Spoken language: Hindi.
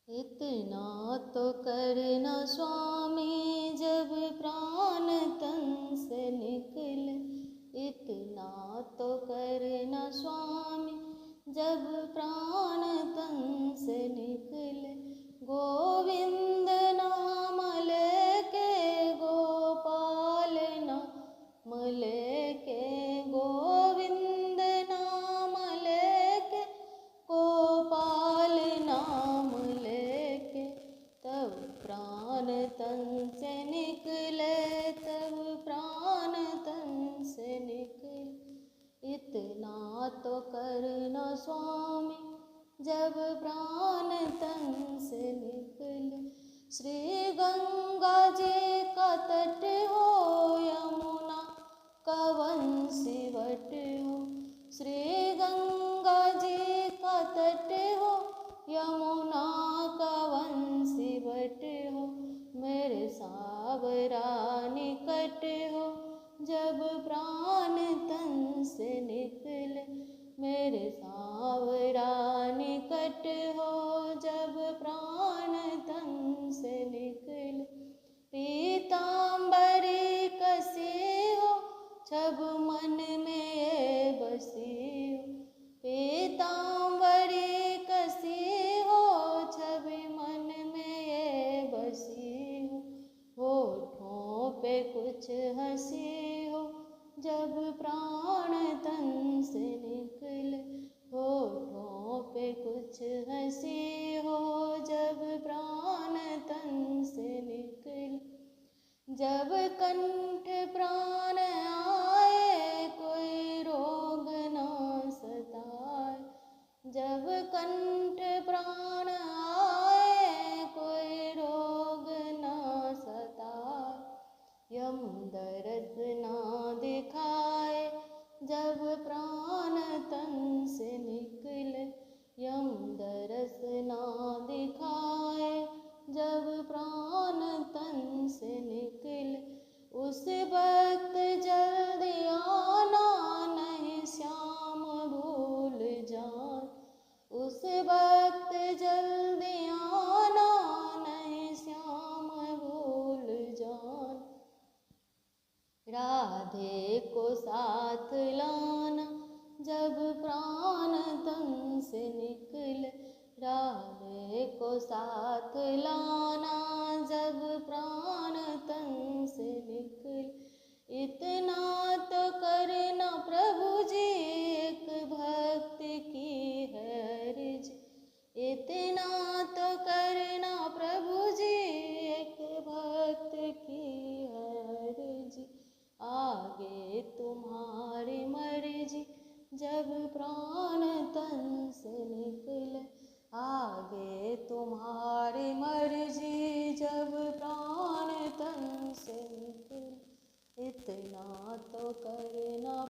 इतना तो करना स्वामी जब प्राण तन से निकले, इतना तो करना स्वामी जब प्राण तन से निकले। गोविंद नाम लेके गोपाल नाम लेके, गोविंद नाम लेके गोपाल नाम लेके, तब प्राण तन से निकले, तब प्राण तन से निकले। इतना तो करना स्वामी जब प्राण तन से निकले। श्री गंगा जी का तट हो, यमुना का वंशीवट हो, श्री गंगा जी का तट हो, यमुना का वंशीवट हो। मेरे सावरा निकट हो जब प्राण तन से निकले, मेरे सावरा निकट हो जब प्राण तन से निकले। पीताम्बरी कसी हो जब मन में ये बसी हो, पीताम्बरी कसी हो जब मन में ये बसी हो। होठों पे कुछ हंसी हो जब प्राण तन से निकले, होठों पे कुछ हंसी हो जब प्राण तन से निकले। जब कंठ प्राण आए कोई रोग ना सताए, जब कंठ प्राण आए कोई रोग ना सताए। यम दरस ना दिखाए जब प्राण तन से निकले, यम दरस ना दिखाए जब प्राण तन से निकले। उस वक्त जल्दी आना नहीं श्याम भूल जान, उस वक्त जल्दी आना नहीं श्याम भूल जान। राधे को साथ लाना जब प्राण तन से निकले, राधे को साथ लाना जब प्राण तन से निकले। इतना तो करना प्रभु जी एक भक्ति की है अर्ज, इतना तो करना प्रभु जी एक भक्त की है अर्ज। आगे तुम्हारी मर्जी जब प्राण तन से निकले, आगे तुम्हारी मर्जी जब प्राण तन से निकले। इतना तो कर